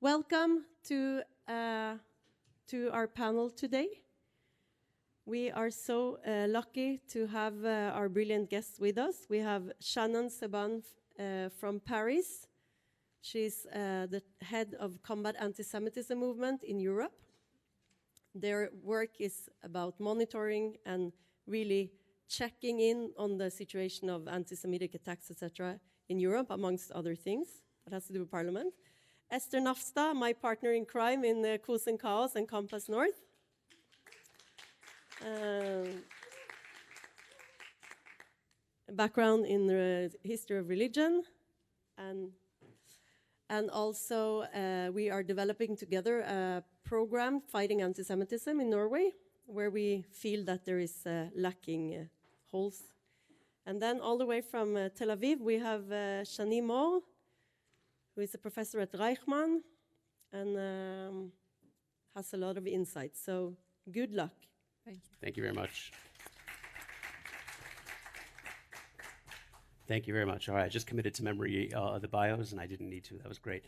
Welcome to our panel today. We are so lucky to have our brilliant guests with us. We have Shannon Seban from Paris. She's the head of Combat Antisemitism movement in Europe. Their work is about monitoring and really checking in on the situation of anti-Semitic attacks, etc., in Europe, amongst other things. That has to do with Parliament. Esther Nafsta, my partner in crime in Kos and Chaos and Compass North. Background in the history of religion. And also we are developing together a program fighting anti-Semitism in Norway, where we feel that there is lacking holes. And then all the way from Tel Aviv, we have Shani Moore, who is a professor at Reichman and has a lot of insight. So good luck. Thank you. Thank you very much. Thank you very much. All right, I just committed to memory the bios, and I didn't need to. That was great.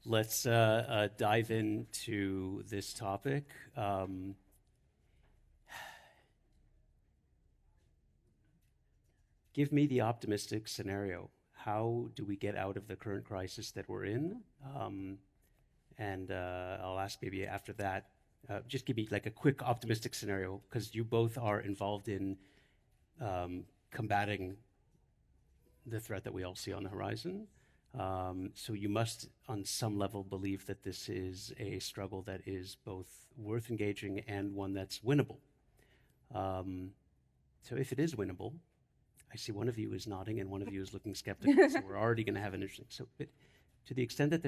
Let's dive into this topic. Give me the optimistic scenario. How do we get out of the current crisis that we're in? And I'll ask maybe after that, just give me like a quick optimistic scenario, because you both are involved in combating the threat that we all see on the horizon. So you must, on some level, believe that this is a struggle that is both worth engaging and one that's winnable. So if it is winnable, I see one of you is nodding and one of you is looking skeptical, so we're already going to have an interesting. So, but to the extent that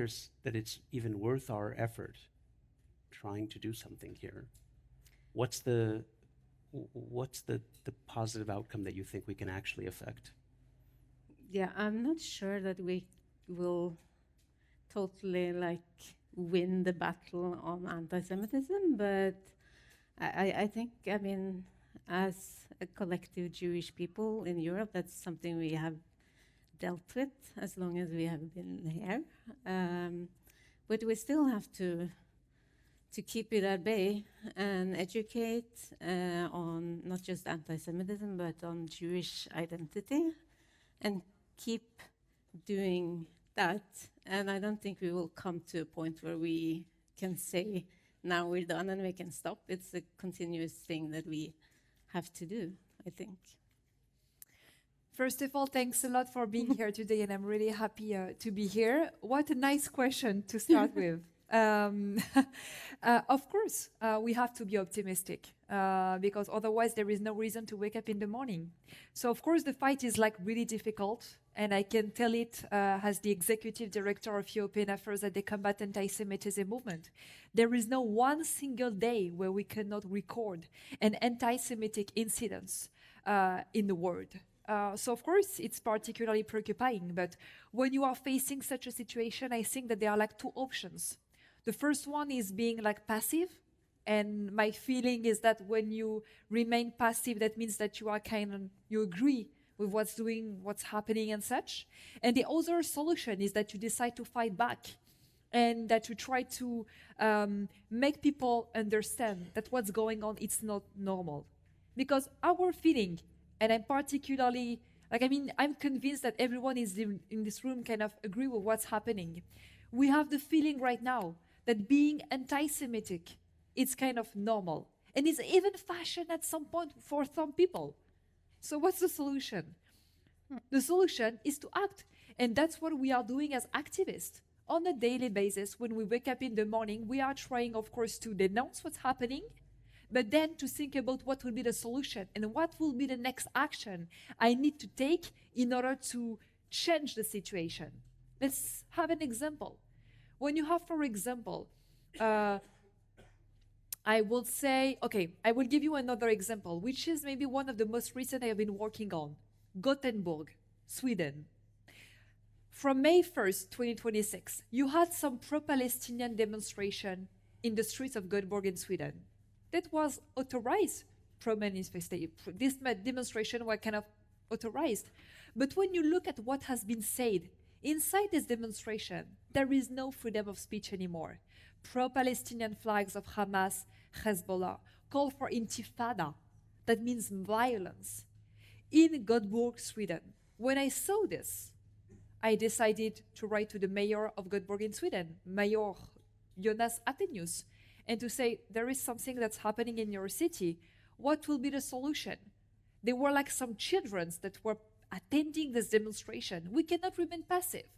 it's even worth our effort trying to do something here, what's the positive outcome that you think we can actually affect? Yeah, I'm not sure that we will totally win the battle on anti-Semitism, but I think, I mean, as a collective Jewish people in Europe, that's something we have dealt with as long as we have been here. But we still have to keep it at bay and educate on not just anti-Semitism, but on Jewish identity, and keep doing that. And I don't think we will come to a point where we can say, now we're done and we can stop. It's a continuous thing that we have to do, I think. First of all, thanks a lot for being here today, and I'm really happy to be here. What a nice question to start with. Of course, we have to be optimistic because otherwise there is no reason to wake up in the morning. So of course the fight is really difficult, and I can tell it as the executive director of European Affairs at the Combat Antisemitism movement. There is no one single day where we cannot record an anti-Semitic incident in the world. So of course it's particularly preoccupying, but when you are facing such a situation, I think that there are two options. The first one is being passive, and my feeling is that when you remain passive, that means that you are you agree with what's happening and such. And the other solution is that you decide to fight back, and that you try to make people understand that what's going on, it's not normal. Because our feeling, and I'm particularly, I'm convinced that everyone is in this room kind of agree with what's happening. We have the feeling right now that being anti-Semitic, it's kind of normal. And it's even fashion at some point for some people. So what's the solution? The solution is to act. And that's what we are doing as activists. On a daily basis, when we wake up in the morning, we are trying, of course, to denounce what's happening, but then to think about what will be the solution and what will be the next action I need to take in order to change the situation. Let's have an example. When you have, for example, I will say, okay, I will give you another example, which is maybe one of the most recent I have been working on. Gothenburg, Sweden. From May 1st, 2026, you had some pro-Palestinian demonstration in the streets of Gothenburg in Sweden. That was authorized pro-manifestation. This demonstration was kind of authorized. But when you look at what has been said inside this demonstration, there is no freedom of speech anymore. Pro-Palestinian flags of Hamas, Hezbollah call for intifada. That means violence. In Göteborg, Sweden, when I saw this, I decided to write to the mayor of Göteborg in Sweden, Mayor Jonas Attenius, and to say, there is something that's happening in your city. What will be the solution? They were like some children that were attending this demonstration. We cannot remain passive.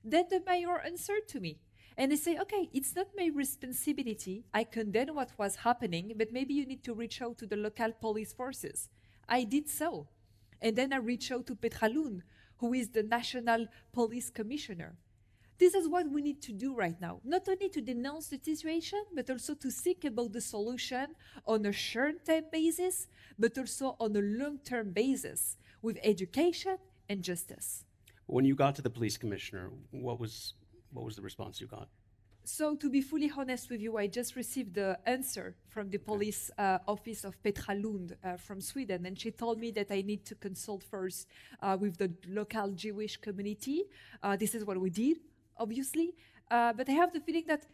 Then the mayor answered to me, and they say, okay, it's not my responsibility. I condemn what was happening, but maybe you need to reach out to the local police forces. I did so. And then I reached out to Petra Lund, who is the National Police Commissioner. This is what we need to do right now. Not only to denounce the situation, but also to think about the solution on a short-term basis, but also on a long-term basis with education and justice. When you got to the police commissioner, what was the response you got? So to be fully honest with you, I just received the answer from the police office of Petra Lund from Sweden, and she told me that I need to consult first with the local Jewish community. This is what we did, obviously, but I have the feeling that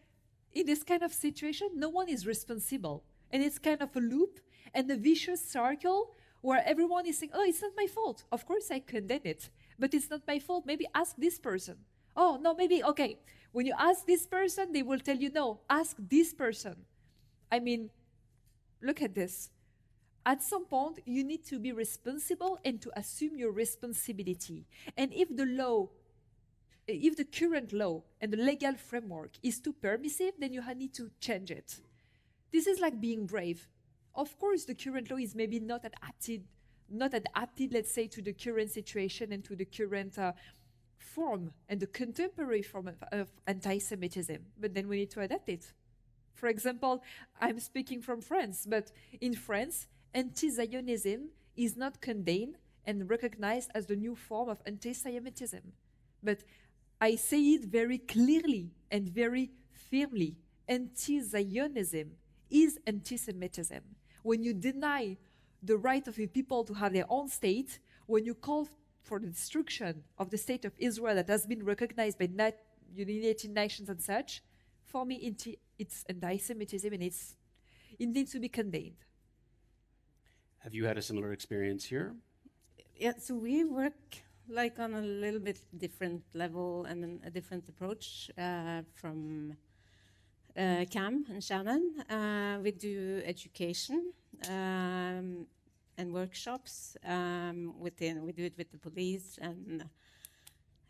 in this kind of situation, no one is responsible, and it's kind of a loop and a vicious circle where everyone is saying, oh, it's not my fault. Of course I condemn it, but it's not my fault. Maybe ask this person. Oh, no, maybe, okay. When you ask this person, they will tell you, no, ask this person. I mean, look at this. At some point, you need to be responsible and to assume your responsibility. And if the current law and the legal framework is too permissive, then you need to change it. This is like being brave. Of course, the current law is maybe not adapted, let's say, to the current situation and to the current form and the contemporary form of anti-Semitism, but then we need to adapt it. For example, I'm speaking from France, but in France, anti-Zionism is not condemned and recognized as the new form of anti-Semitism. But I say it very clearly and very firmly. Anti-Zionism is anti-Semitism. When you deny the right of the people to have their own state, when you call for the destruction of the state of Israel that has been recognized by United Nations and such, for me it's anti-Semitism and it needs to be condemned. Have you had a similar experience here? Yeah, so we work like on a little bit different level and a different approach from Cam and Shannon. We do education and workshops. We do it with the police and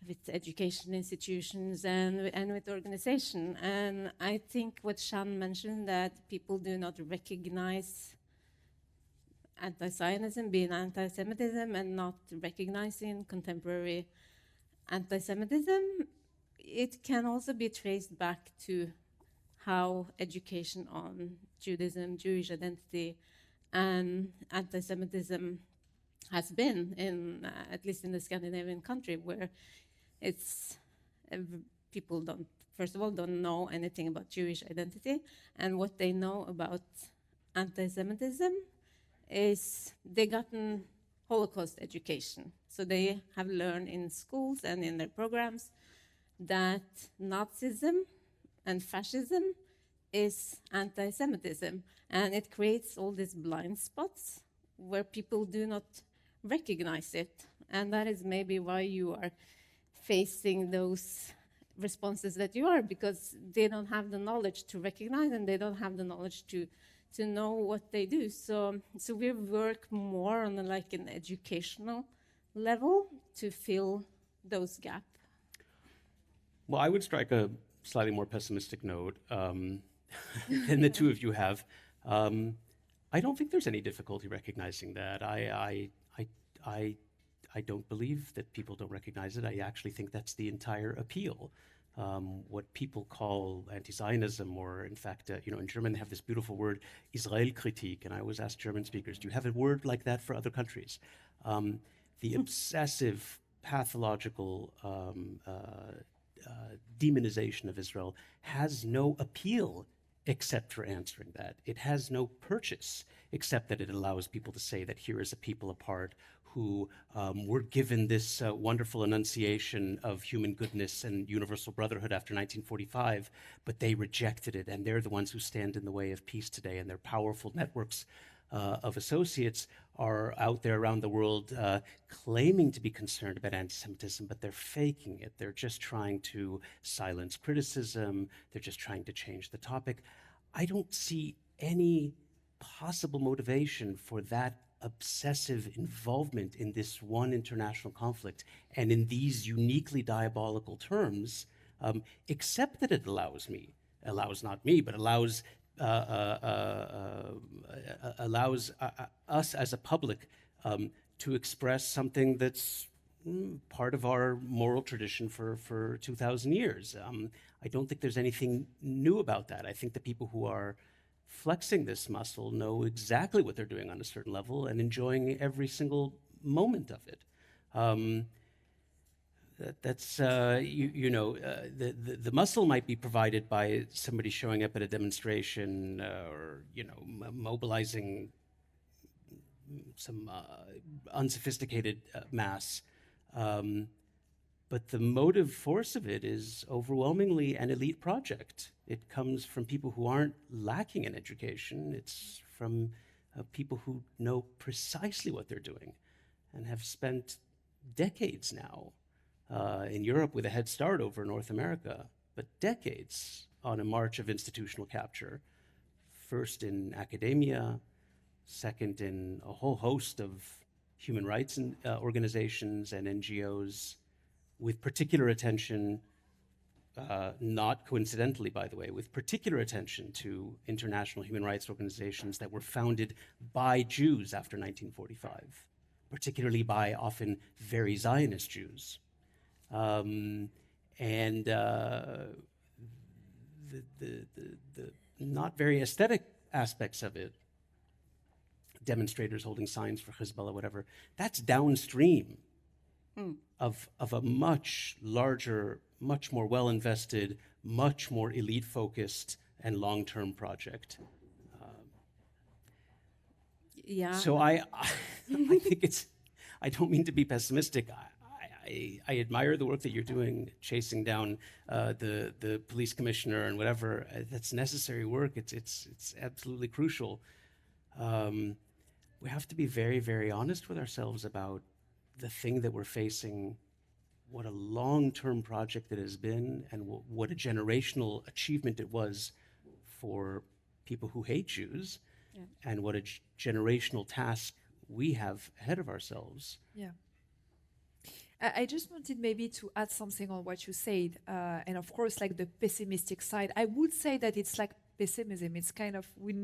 with education institutions and with organization. And I think what Shan mentioned, that people do not recognize anti-Zionism being anti-Semitism and not recognizing contemporary anti-Semitism, it can also be traced back to how education on Judaism, Jewish identity, and anti-Semitism has been in, at least in the Scandinavian country, where it's people first of all, don't know anything about Jewish identity, and what they know about anti-Semitism is they gotten Holocaust education. So they have learned in schools and in their programs that Nazism and fascism is anti-Semitism, and it creates all these blind spots where people do not recognize it, and that is maybe why you are facing those responses that you are, because they don't have the knowledge to recognize and they don't have the knowledge to know what they do. So we work more on an educational level to fill those gaps. Well, I would strike a slightly more pessimistic note than the two of you have. I don't think there's any difficulty recognizing that. I don't believe that people don't recognize it. I actually think that's the entire appeal. What people call anti-Zionism, or in fact, in German they have this beautiful word, Israel-Kritik, and I always ask German speakers, do you have a word like that for other countries? The obsessive, pathological demonization of Israel has no appeal except for answering that. It has no purchase except that it allows people to say that here is a people apart who were given this wonderful enunciation of human goodness and universal brotherhood after 1945, but they rejected it, and they're the ones who stand in the way of peace today, and their powerful networks of associates are out there around the world claiming to be concerned about anti-Semitism, but they're faking it. They're just trying to silence criticism. They're just trying to change the topic. I don't see any possible motivation for that obsessive involvement in this one international conflict and in these uniquely diabolical terms, except that it allows not me, but allows us as a public to express something that's part of our moral tradition for 2,000 years. I don't think there's anything new about that. I think the people who are flexing this muscle know exactly what they're doing on a certain level and enjoying every single moment of it. The muscle might be provided by somebody showing up at a demonstration or mobilizing some unsophisticated mass. But the motive force of it is overwhelmingly an elite project. It comes from people who aren't lacking in education. It's from people who know precisely what they're doing and have spent decades now in Europe with a head start over North America, but decades on a march of institutional capture, first in academia, second in a whole host of human rights organizations and NGOs, with particular attention, not coincidentally, by the way, with particular attention to international human rights organizations that were founded by Jews after 1945, particularly by often very Zionist Jews. The not very aesthetic aspects of it, demonstrators holding signs for Hezbollah, whatever, that's downstream of a much larger, much more well-invested, much more elite-focused and long-term project. Yeah. So I think I don't mean to be pessimistic. I admire the work that you're doing, chasing down the police commissioner and whatever. That's necessary work. It's absolutely crucial. We have to be very, very honest with ourselves about the thing that we're facing, what a long-term project it has been, and what a generational achievement it was for people who hate Jews, and what a generational task we have ahead of ourselves. Yeah. I just wanted maybe to add something on what you said, and of course, like the pessimistic side. I would say that it's like pessimism. It's kind of, we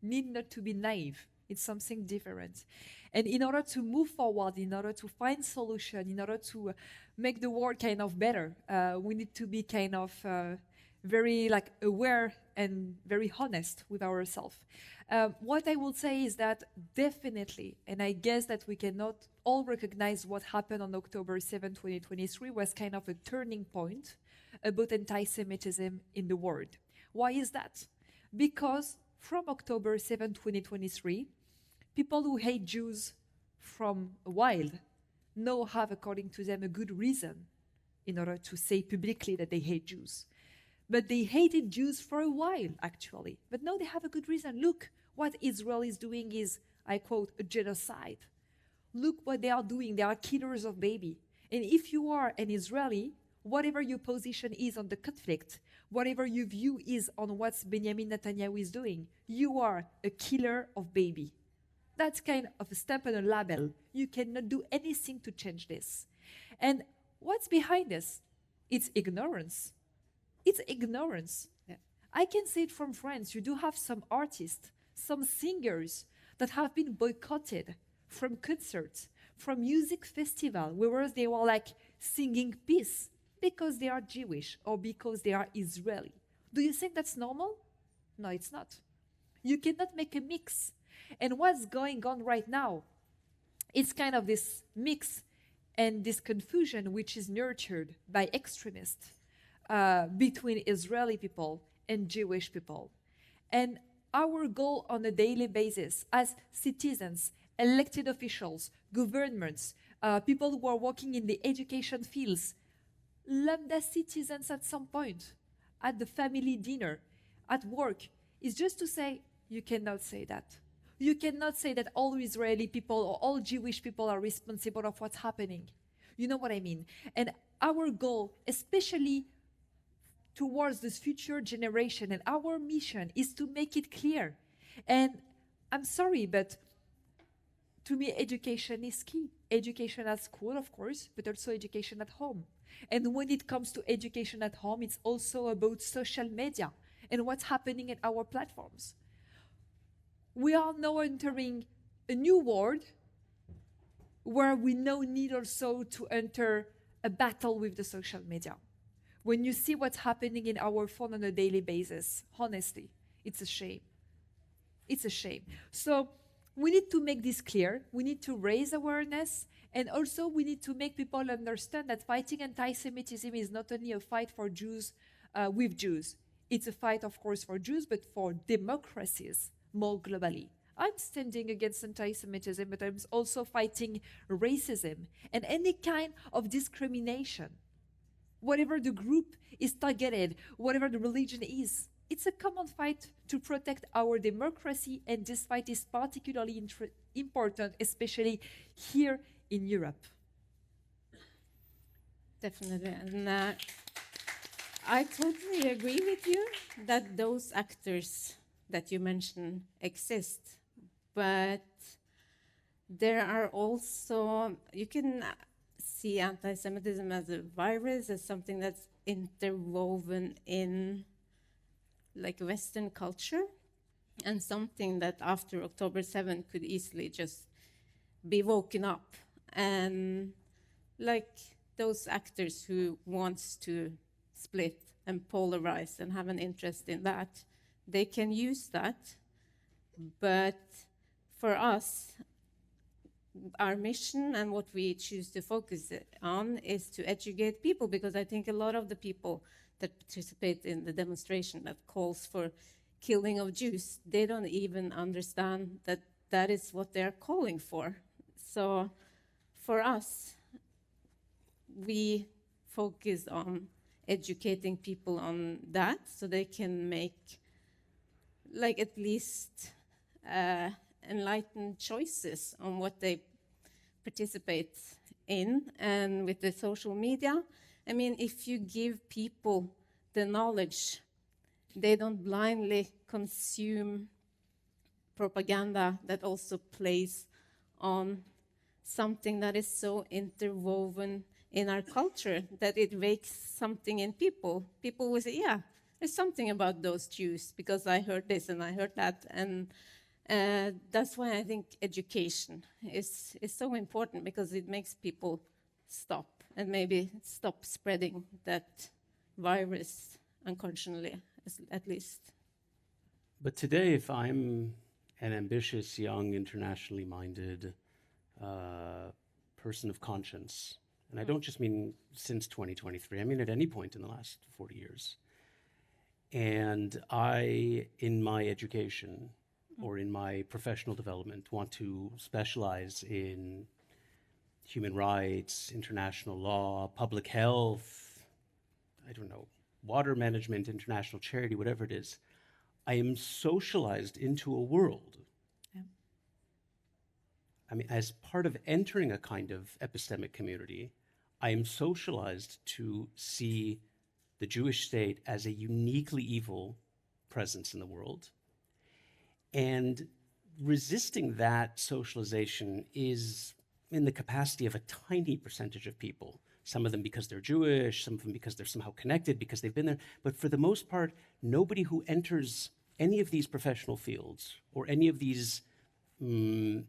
need not to be naive. It's something different. And in order to move forward, in order to find solution, in order to make the world kind of better, we need to be kind of very like aware and very honest with ourselves. What I will say is that definitely, and I guess that we cannot all recognize what happened on October 7, 2023 was kind of a turning point about anti-Semitism in the world. Why is that? Because from October 7, 2023, people who hate Jews from a while now have, according to them, a good reason in order to say publicly that they hate Jews. But they hated Jews for a while, actually. But now they have a good reason. Look, what Israel is doing is, I quote, a genocide. Look what they are doing. They are killers of baby. And if you are an Israeli, whatever your position is on the conflict, whatever your view is on what Benjamin Netanyahu is doing, you are a killer of baby. That's kind of a stamp and a label. You cannot do anything to change this. And what's behind this? It's ignorance. It's ignorance. Yeah. I can say it from France. You do have some artists, some singers that have been boycotted from concerts, from music festival, whereas they were like singing peace because they are Jewish or because they are Israeli. Do you think that's normal? No, it's not. You cannot make a mix. And what's going on right now? It's kind of this mix and this confusion which is nurtured by extremists between Israeli people and Jewish people. And our goal on a daily basis as citizens elected officials, governments, people who are working in the education fields, lambda citizens at some point, at the family dinner, at work, is just to say, you cannot say that. You cannot say that all Israeli people or all Jewish people are responsible of what's happening. You know what I mean? And our goal, especially towards this future generation, and our mission is to make it clear. And I'm sorry, but to me, education is key. Education at school, of course, but also education at home. And when it comes to education at home, it's also about social media and what's happening at our platforms. We are now entering a new world where we now need also to enter a battle with the social media. When you see what's happening in our phone on a daily basis, honestly, it's a shame. It's a shame. So we need to make this clear. We need to raise awareness. And also we need to make people understand that fighting anti-Semitism is not only a fight for Jews with Jews. It's a fight, of course, for Jews, but for democracies more globally. I'm standing against anti-Semitism, but I'm also fighting racism and any kind of discrimination. Whatever the group is targeted, whatever the religion is, it's a common fight to protect our democracy, and this fight is particularly important, especially here in Europe. Definitely. And I totally agree with you that those actors that you mentioned exist. But there are also, you can see anti-Semitism as a virus, as something that's interwoven in like Western culture, and something that after October 7 could easily just be woken up. And like those actors who wants to split and polarize and have an interest in that, they can use that. But for us, our mission and what we choose to focus on is to educate people, because I think a lot of the people that participate in the demonstration that calls for killing of Jews, they don't even understand that that is what they're calling for. So for us, we focus on educating people on that so they can make like at least enlightened choices on what they participate in. And with the social media, I mean, if you give people the knowledge, they don't blindly consume propaganda that also plays on something that is so interwoven in our culture that it wakes something in people. People will say, yeah, there's something about those Jews because I heard this and I heard that. And that's why I think education is so important, because it makes people stop and maybe stop spreading that virus unconsciously, at least. But today, if I'm an ambitious, young, internationally minded person of conscience, and I don't just mean since 2023, I mean at any point in the last 40 years, and I, in my education or in my professional development, want to specialize in human rights, international law, public health, I don't know, water management, international charity, whatever it is, I am socialized into a world. Yeah. I mean, as part of entering a kind of epistemic community, I am socialized to see the Jewish state as a uniquely evil presence in the world. And resisting that socialization is in the capacity of a tiny percentage of people. Some of them because they're Jewish, some of them because they're somehow connected, because they've been there. But for the most part, nobody who enters any of these professional fields or any of these kind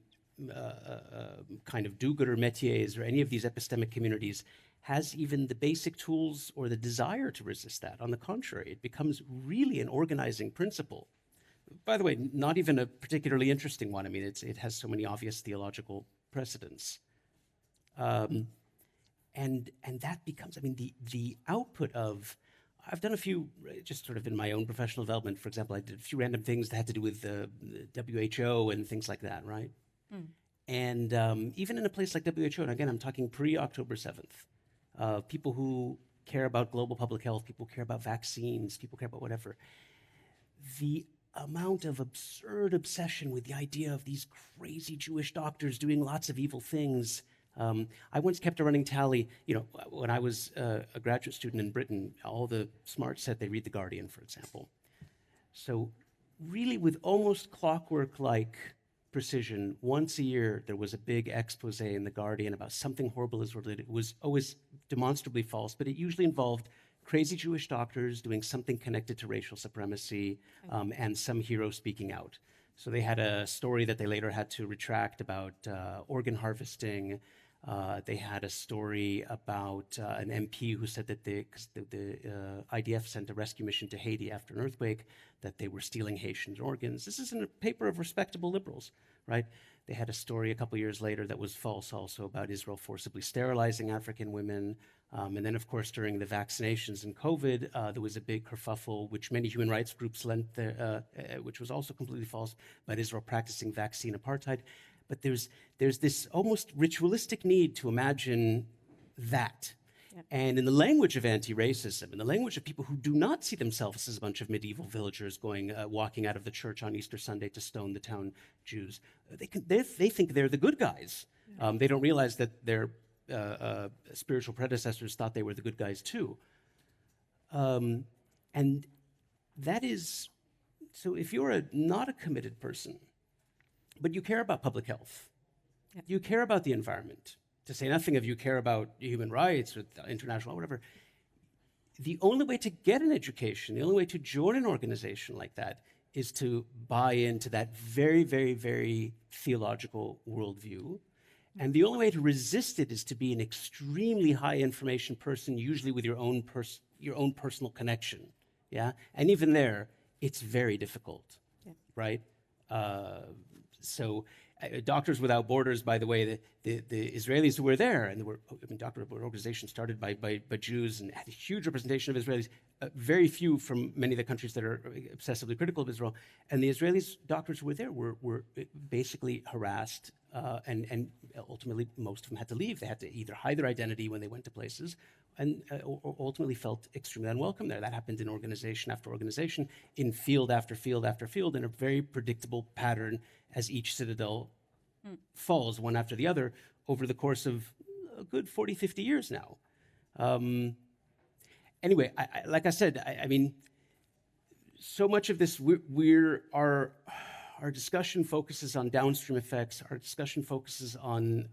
of do-gooder métiers or any of these epistemic communities has even the basic tools or the desire to resist that. On the contrary, it becomes really an organizing principle. By the way, not even a particularly interesting one. I mean, it has so many obvious theological precedents. And that becomes, I mean, the output of, I've done a few, just sort of in my own professional development, for example, I did a few random things that had to do with the WHO and things like that, right? And even in a place like WHO, and again, I'm talking pre-October 7th, people who care about global public health, people care about vaccines, people care about whatever, the amount of absurd obsession with the idea of these crazy Jewish doctors doing lots of evil things. I once kept a running tally. When I was a graduate student in Britain, all the smarts said they read The Guardian, for example. So really, with almost clockwork-like precision, once a year there was a big expose in The Guardian about something horrible Israel did. It was always demonstrably false, but it usually involved crazy Jewish doctors doing something connected to racial supremacy, and some hero speaking out. So they had a story that they later had to retract about organ harvesting. They had a story about an MP who said that the IDF sent a rescue mission to Haiti after an earthquake, that they were stealing Haitian organs. This is in a paper of respectable liberals, right? They had a story a couple years later that was false also about Israel forcibly sterilizing African women. And then, of course, during the vaccinations and COVID, there was a big kerfuffle, which many human rights groups lent, which was also completely false, about Israel practicing vaccine apartheid. But there's this almost ritualistic need to imagine that. Yeah. And in the language of anti-racism, in the language of people who do not see themselves as a bunch of medieval villagers walking out of the church on Easter Sunday to stone the town Jews, they think they're the good guys. Yeah. They don't realize that their spiritual predecessors thought they were the good guys too. And that is, so if you're not a committed person, but you care about public health, yeah, you care about the environment, to say nothing of you care about human rights or international, whatever, the only way to get an education, the only way to join an organization like that is to buy into that very, very, very theological worldview. And the only way to resist it is to be an extremely high information person, usually with your own personal connection. Yeah, and even there, it's very difficult, yeah, right? So, Doctors Without Borders, by the way, the Israelis who were there, and there were, Doctors Without Borders organization started by Jews and had a huge representation of Israelis, very few from many of the countries that are obsessively critical of Israel. And the Israelis doctors who were there were basically harassed, and ultimately most of them had to leave. They had to either hide their identity when they went to places, and or ultimately felt extremely unwelcome there. That happened in organization after organization, in field after field after field, in a very predictable pattern as each citadel falls one after the other over the course of a good 40, 50 years now. Anyway, like I said, I mean, so much of this, our discussion focuses on downstream effects. Our discussion focuses on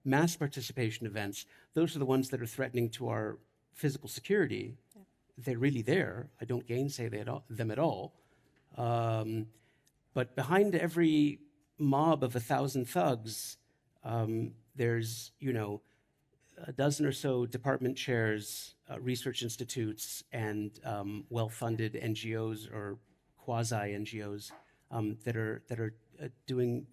mass participation events. Those are the ones that are threatening to our physical security. Yeah. They're really there. I don't gainsay them at all. But behind every mob of 1,000 thugs, there's, a dozen or so department chairs, research institutes, and well-funded NGOs or quasi-NGOs that are doing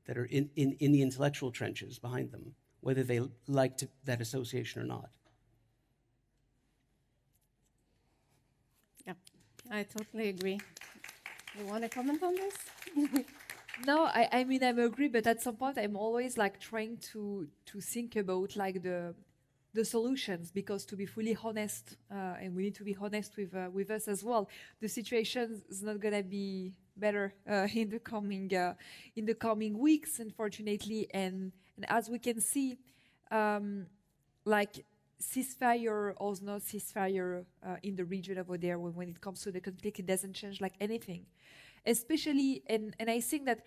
that are in the intellectual trenches behind them, whether they like that association or not. Yeah, I totally agree. You want to comment on this? No, I mean, I agree, but at some point I'm always like trying to think about like the solutions, because to be fully honest, and we need to be honest with us as well, the situation is not gonna be better in the coming weeks, unfortunately, and as we can see, like ceasefire or no ceasefire in the region over there, when it comes to the conflict, it doesn't change like anything. Especially, and I think that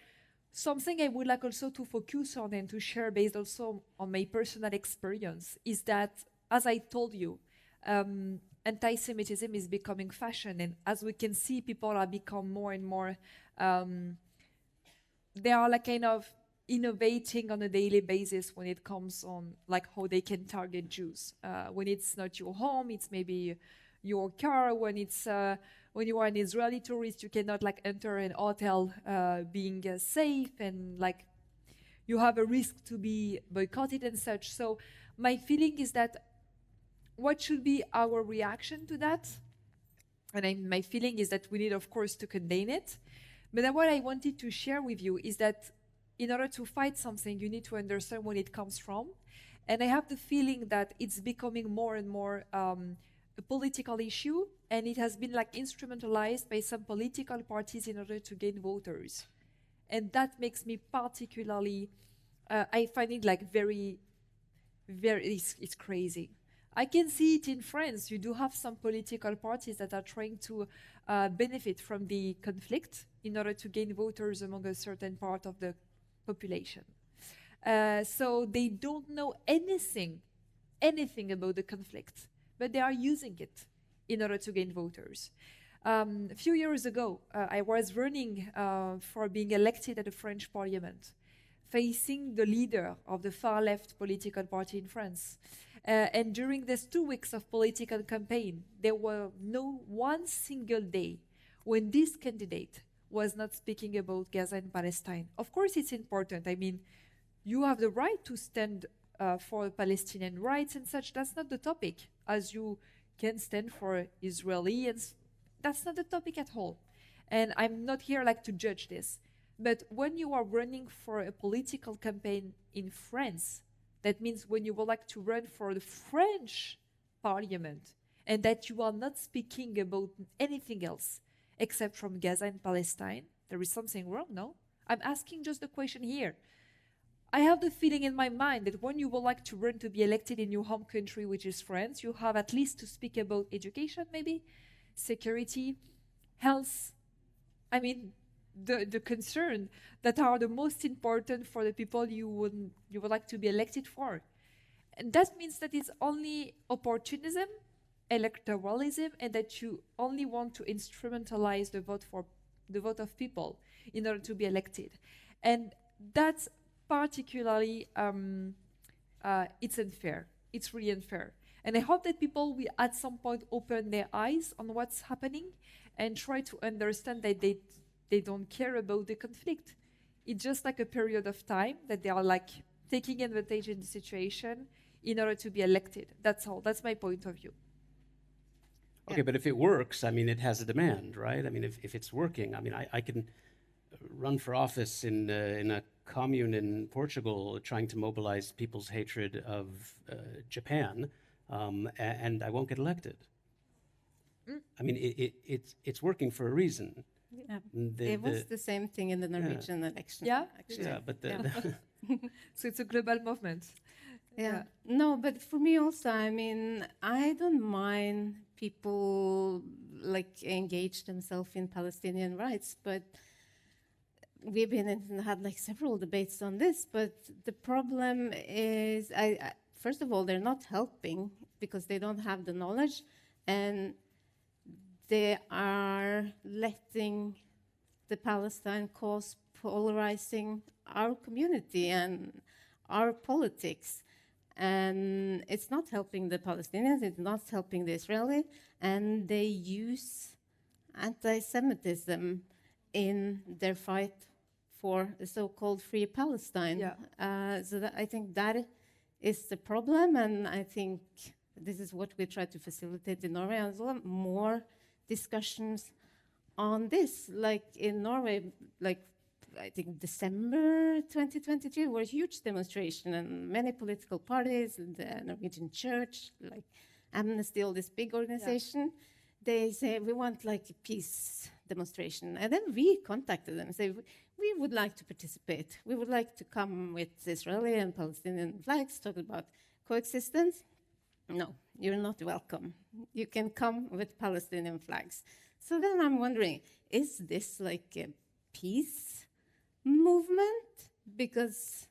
something I would like also to focus on and to share based also on my personal experience is that, as I told you, anti-Semitism is becoming fashion, and as we can see, people are become more and more, they are like kind of innovating on a daily basis when it comes on like how they can target Jews. When it's not your home, it's maybe your car. When it's when you are an Israeli tourist, you cannot like enter an hotel being safe, and like you have a risk to be boycotted and such. So my feeling is that what should be our reaction to that? And my feeling is that we need, of course, to condemn it. But then what I wanted to share with you is that in order to fight something, you need to understand where it comes from. And I have the feeling that it's becoming more and more a political issue, and it has been like instrumentalized by some political parties in order to gain voters. And that makes me particularly, I find it like very, it's crazy. I can see it in France. You do have some political parties that are trying to benefit from the conflict in order to gain voters among a certain part of the population. So they don't know anything about the conflict, but they are using it in order to gain voters. A few years ago, I was running for being elected at the French Parliament, facing the leader of the far-left political party in France. And during these 2 weeks of political campaign, there were no one single day when this candidate was not speaking about Gaza and Palestine. Of course, it's important. I mean, you have the right to stand for Palestinian rights and such. That's not the topic, as you can stand for Israeli, and that's not the topic at all. And I'm not here like to judge this. But when you are running for a political campaign in France, that means when you would like to run for the French Parliament, and that you are not speaking about anything else except from Gaza and Palestine, there is something wrong, no? I'm asking just the question here. I have the feeling in my mind that when you would like to run to be elected in your home country, which is France, you have at least to speak about education, maybe, security, health. I mean, the concern that are the most important for the people you would like to be elected for. And that means that it's only opportunism, electoralism, and that you only want to instrumentalize the vote of people in order to be elected. And that's particularly, it's unfair. It's really unfair. And I hope that people will at some point open their eyes on what's happening and try to understand that they don't care about the conflict. It's just like a period of time that they are like taking advantage in the situation in order to be elected. That's all. That's my point of view. Okay, but if it works, I mean, it has a demand, right? I mean, if it's working, I mean, I can run for office in a commune in Portugal trying to mobilize people's hatred of Japan, and I won't get elected. I mean, it's working for a reason. Yeah. It was the same thing in the Norwegian election. Yeah, actually. Yeah, but so it's a global movement. Yeah. No, but for me also, I mean, I don't mind people like engage themselves in Palestinian rights, but we've had like several debates on this. But the problem is, first of all, they're not helping because they don't have the knowledge, and they are letting the Palestine cause polarizing our community and our politics. And it's not helping the Palestinians, it's not helping the Israelis, and they use anti-Semitism in their fight for the so-called Free Palestine. Yeah. So I think that is the problem, and I think this is what we try to facilitate in Norway as well, more discussions on this. Like in Norway, like I think December 2023 were a huge demonstration, and many political parties, the Norwegian Church, like Amnesty, all this big organization, they say we want like a peace demonstration. And then we contacted them and said we would like to participate. We would like to come with Israeli and Palestinian flags, talk about coexistence. No, you're not welcome. You can come with Palestinian flags. So then I'm wondering, is this like a peace movement? Because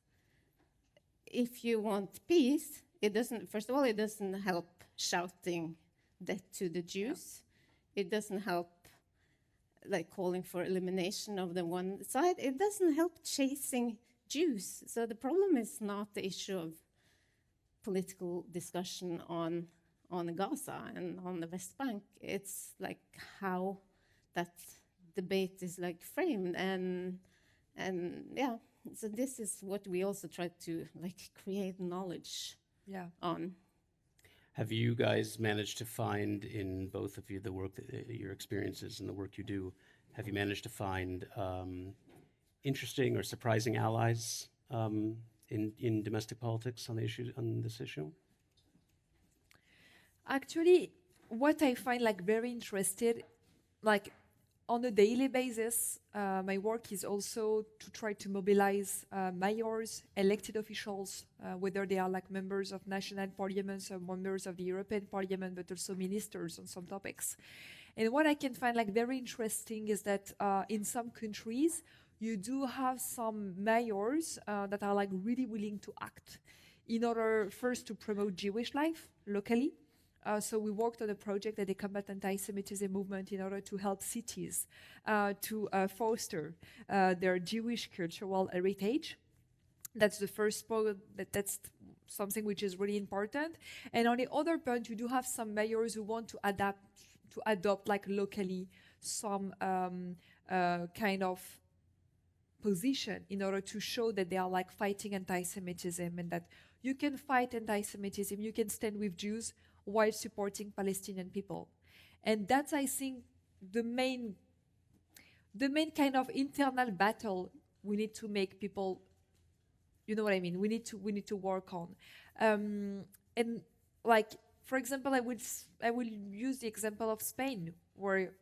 if you want peace, it doesn't, first of all, it doesn't help shouting death to the Jews. Yeah. It doesn't help like calling for elimination of the one side. It doesn't help chasing Jews. So the problem is not the issue of political discussion on Gaza and on the West Bank. It's like how that debate is like framed, and yeah. So this is what we also try to like create knowledge on. Have you guys managed to find in both of you the work, that, your experiences and the work you do, have you managed to find interesting or surprising allies in domestic politics on this issue? Actually, what I find like very interested, like on a daily basis, my work is also to try to mobilize mayors, elected officials, whether they are like members of national parliaments or members of the European Parliament, but also ministers on some topics. And what I can find like very interesting is that in some countries, you do have some mayors that are like really willing to act in order first to promote Jewish life locally. So we worked on a project at the Combat Anti-Semitism movement in order to help cities to foster their Jewish cultural heritage. That's the first point. That's something which is really important. And on the other point, you do have some mayors who want to adopt like locally some kind of position in order to show that they are like fighting anti-Semitism and that you can fight anti-Semitism, you can stand with Jews while supporting Palestinian people. And that's, I think, the main kind of internal battle we need to make people, you know what I mean? We need to work on. And like, for example, I will use the example of Spain, where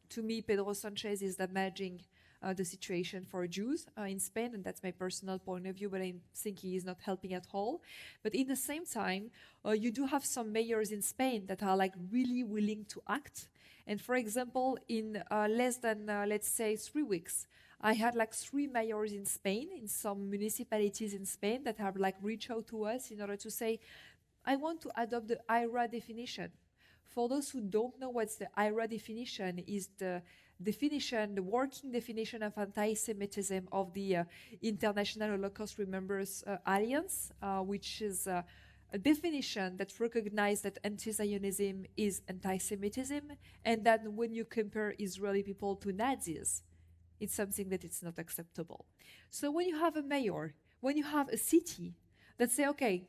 to me, Pedro Sanchez is damaging the situation for Jews in Spain, and that's my personal point of view, but I think he is not helping at all. But in the same time, you do have some mayors in Spain that are like really willing to act. And for example, in less than, let's say, 3 weeks, I had like 3 mayors in Spain, in some municipalities in Spain that have like reached out to us in order to say, I want to adopt the IRA definition. For those who don't know what's the IRA definition, is the working definition of anti-Semitism of the International Holocaust Remembrance Alliance, which is a definition that recognizes that anti-Zionism is anti-Semitism, and that when you compare Israeli people to Nazis, it's something that it's not acceptable. So when you have a mayor, when you have a city that say, okay,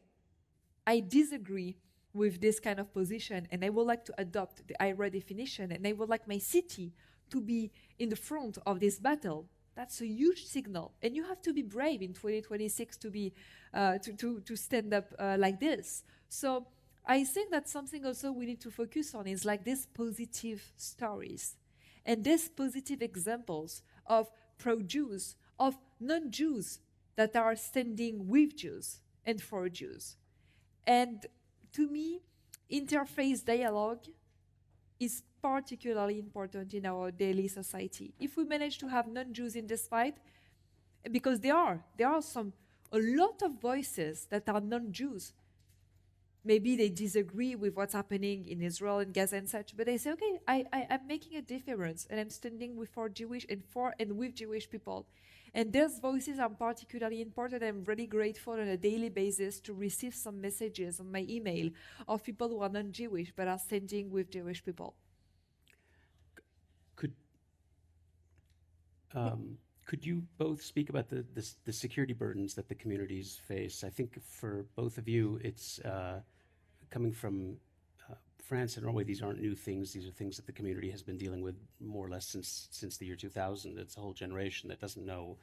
I disagree with this kind of position, and I would like to adopt the IRA definition, and I would like my city to be in the front of this battle. That's a huge signal, and you have to be brave in 2026 to be to stand up like this. So I think that's something also we need to focus on, is like these positive stories and these positive examples of pro-Jews, of non-Jews that are standing with Jews and for Jews. And to me, interfaith dialogue is particularly important in our daily society. If we manage to have non-Jews in this fight, because there are a lot of voices that are non-Jews. Maybe they disagree with what's happening in Israel and Gaza and such, but they say, okay, I'm making a difference, and I'm standing with Jewish and with Jewish people. And those voices are particularly important. I'm really grateful on a daily basis to receive some messages on my email of people who are non-Jewish but are standing with Jewish people. Could you both speak about the security burdens that the communities face? I think for both of you, it's coming from France and Norway. These aren't new things. These are things that the community has been dealing with more or less since the year 2000. It's a whole generation that doesn't know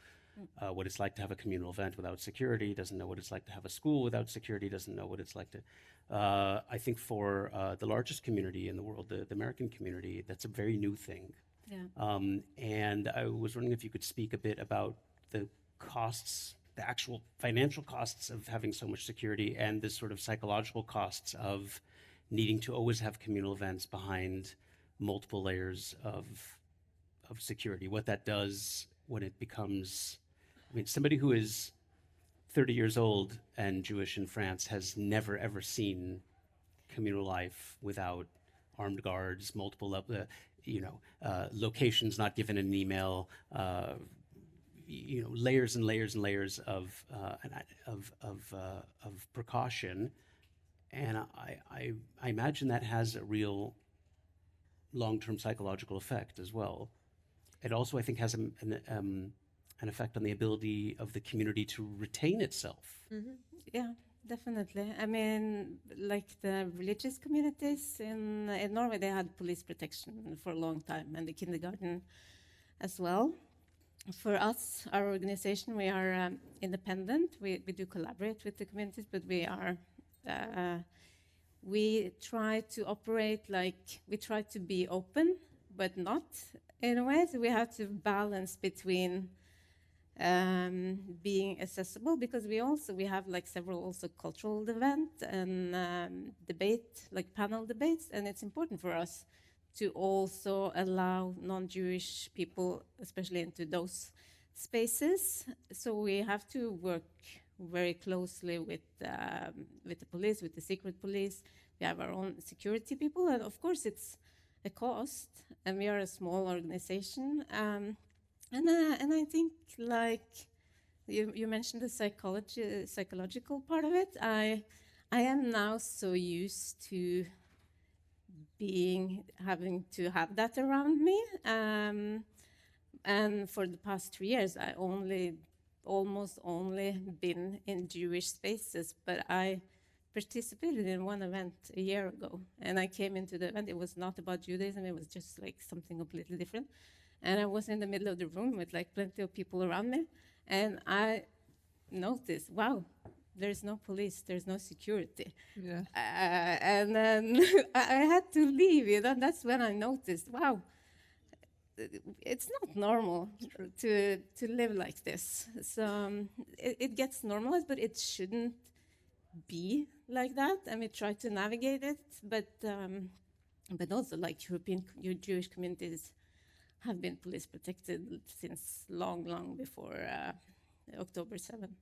what it's like to have a communal event without security, doesn't know what it's like to have a school without security, doesn't know what it's like to... I think for the largest community in the world, the American community, that's a very new thing. Yeah. And I was wondering if you could speak a bit about the costs, the actual financial costs of having so much security, and the sort of psychological costs of needing to always have communal events behind multiple layers of security. What that does when it becomes, I mean, somebody who is 30 years old and Jewish in France has never ever seen communal life without armed guards, multiple locations not given in an email, layers and layers and layers of precaution, and I imagine that has a real long-term psychological effect as well. It also, I think, has an effect on the ability of the community to retain itself. Mm-hmm. Yeah. Definitely. I mean, like the religious communities in Norway, they had police protection for a long time, and the kindergarten as well. for us, our organization, we are independent. We do collaborate with the communities, but we try to operate like, we try to be open, but not in a way. So we have to balance between being accessible, because we have like several also cultural events and debate, like panel debates, and it's important for us to also allow non-Jewish people, especially into those spaces. So we have to work very closely with the police, with the secret police. We have our own security people, and of course it's a cost, and we are a small organization. And I think, like you mentioned, the psychological part of it. I am now so used to having to have that around me. And for the past 3 years, I almost only been in Jewish spaces, but I participated in one event a year ago, and I came into the event. It was not about Judaism, it was just like something completely different. And I was in the middle of the room with like plenty of people around me, and I noticed, wow, there's no police, there's no security. Yeah. And then I had to leave, and that's when I noticed, wow, it's not normal to live like this. So it gets normalized, but it shouldn't be like that, and we try to navigate it. But also, like Jewish communities have been police protected since long before October 7th.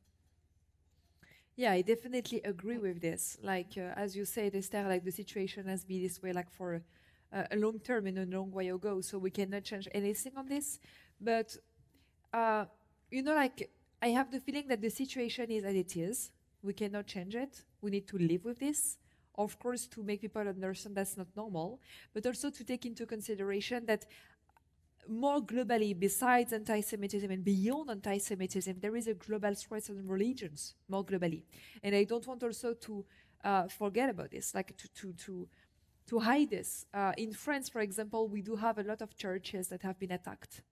Yeah, I definitely agree with this. Like, as you said, Esther, like the situation has been this way like for a long term and a long way ago, so we cannot change anything on this. But, like, I have the feeling that the situation is as it is. We cannot change it. We need to live with this. Of course, to make people understand that's not normal, but also to take into consideration that more globally, besides anti-Semitism and beyond anti-Semitism, there is a global threat on religions, more globally. And I don't want also to forget about this, like to hide this. In France, for example, we do have a lot of churches that have been attacked.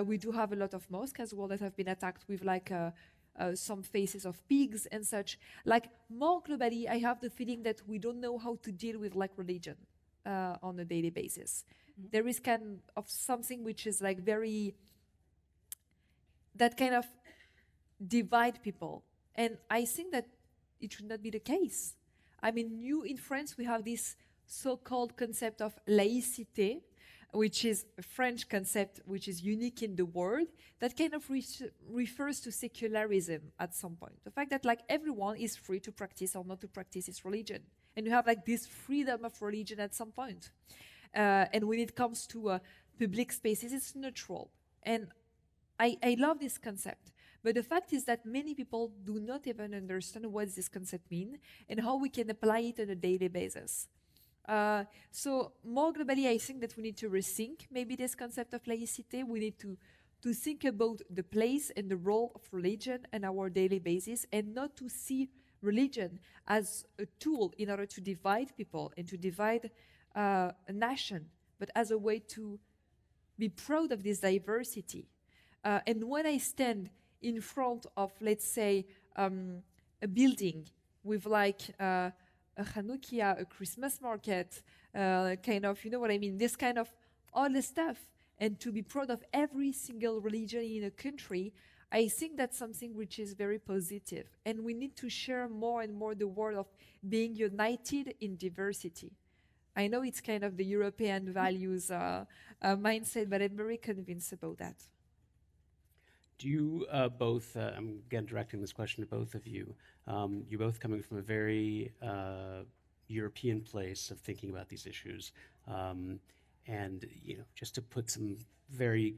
We do have a lot of mosques as well that have been attacked with like some faces of pigs and such. Like, more globally, I have the feeling that we don't know how to deal with like religion on a daily basis. Mm-hmm. There is kind of something which is like that kind of divide people. And I think that it should not be the case. I mean, in France, we have this so-called concept of laïcité, which is a French concept which is unique in the world, that kind of refers to secularism at some point. The fact that like everyone is free to practice or not to practice his religion. And you have like this freedom of religion at some point. And when it comes to public spaces, it's neutral. And I love this concept. But the fact is that many people do not even understand what this concept means and how we can apply it on a daily basis. So more globally, I think that we need to rethink maybe this concept of laicity. We need to think about the place and the role of religion on our daily basis, and not to see religion as a tool in order to divide people and to divide a nation, but as a way to be proud of this diversity. And when I stand in front of, let's say, a building with like a Hanukkah, a Christmas market, kind of, you know what I mean, this kind of all the stuff, and to be proud of every single religion in a country, I think that's something which is very positive. And we need to share more and more the word of being united in diversity. I know it's kind of the European values mindset, but I'm very convinced about that. Do you both, I'm again directing this question to both of you, you're both coming from a very European place of thinking about these issues. And, just to put some very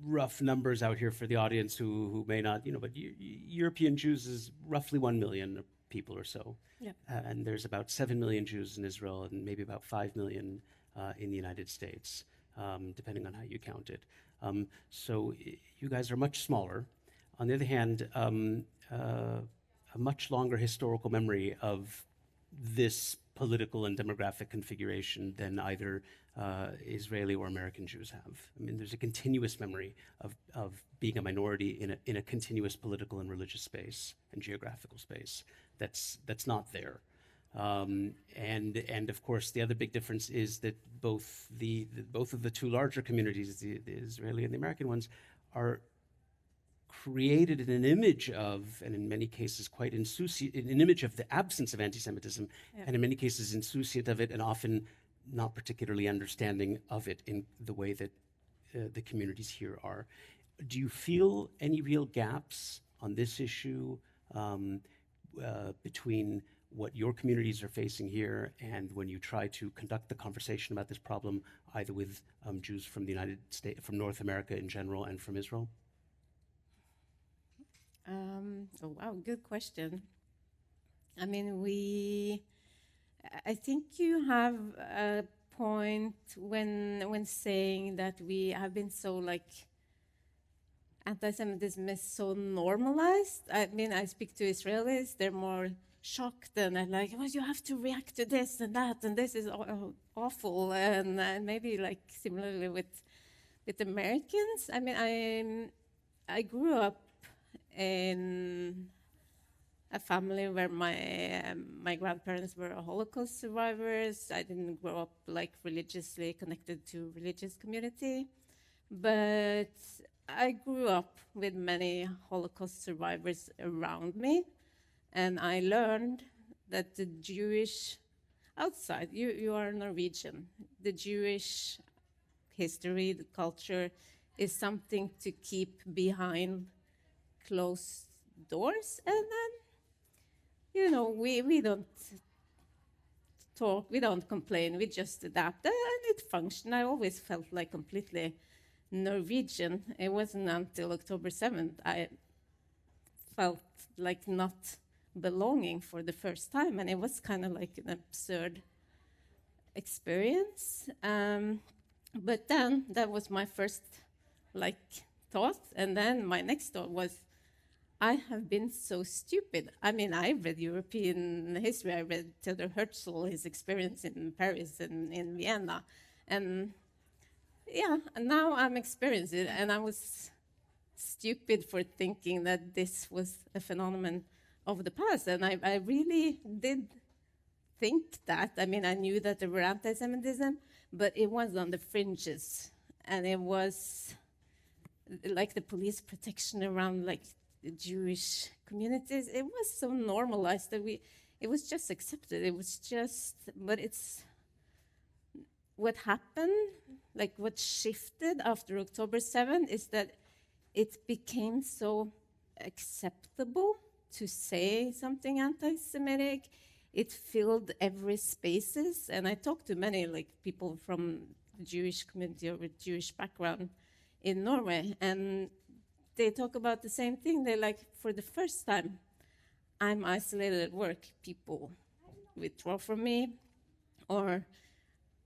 rough numbers out here for the audience who may not, but European Jews is roughly 1 million people or so. Yeah. And there's about 7 million Jews in Israel and maybe about 5 million in the United States, depending on how you count it. So you guys are much smaller. On the other hand, a much longer historical memory of this political and demographic configuration than either Israeli or American Jews have. I mean, there's a continuous memory of being a minority in a continuous political and religious space and geographical space that's not there. And of course, the other big difference is that both of the two larger communities, the Israeli and the American ones, are created in an image of, and in many cases quite insouciant, an image of the absence of anti-Semitism, and in many cases insouciant of it, and often not particularly understanding of it in the way that the communities here are. Do you feel any real gaps on this issue between what your communities are facing here and when you try to conduct the conversation about this problem, either with Jews from the United States, from North America in general, and from Israel? Oh, wow, good question. I mean, I think you have a point when saying that we have been so, like, anti-Semitism is so normalized. I mean, I speak to Israelis, they're more shocked and they're like, well, you have to react to this and that, and this is awful. And maybe like similarly with Americans. I mean, I grew up in a family where my grandparents were Holocaust survivors. I didn't grow up like religiously connected to religious community, but I grew up with many Holocaust survivors around me, and I learned that the Jewish outside, you are Norwegian, the Jewish history, the culture is something to keep behind closed doors, and then, you know, we don't talk, we don't complain, we just adapt, and it functioned. I always felt like completely Norwegian. It wasn't until October 7th I felt like not belonging for the first time, and it was kind of like an absurd experience. But then that was my first like thought, and then my next thought was, I have been so stupid. I mean, I read European history. I read Theodor Herzl, his experience in Paris and in Vienna. And yeah, and now I'm experiencing it. And I was stupid for thinking that this was a phenomenon of the past. And I really did think that. I mean, I knew that there were anti-Semitism, but it was on the fringes. And it was like the police protection around like the Jewish communities, it was so normalized that it was just accepted. It was just, but it's what happened, like what shifted after October 7th is that it became so acceptable to say something anti-Semitic. It filled every spaces, and I talked to many like people from the Jewish community or with Jewish background in Norway, and they talk about the same thing. They're like, for the first time, I'm isolated at work. People withdraw from me, or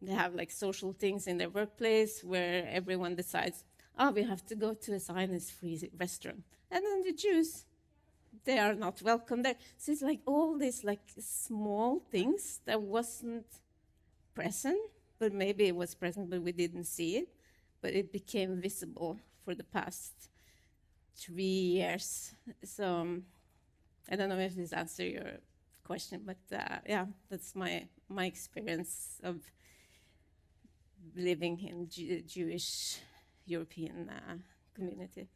they have like social things in their workplace where everyone decides, oh, we have to go to a Zionist-free restaurant. And then the Jews, they are not welcome there. So it's like all these like small things that wasn't present, but maybe it was present, but we didn't see it. But it became visible for the past 3 years. So I don't know if this answers your question, but yeah, that's my experience of living in Jewish European community.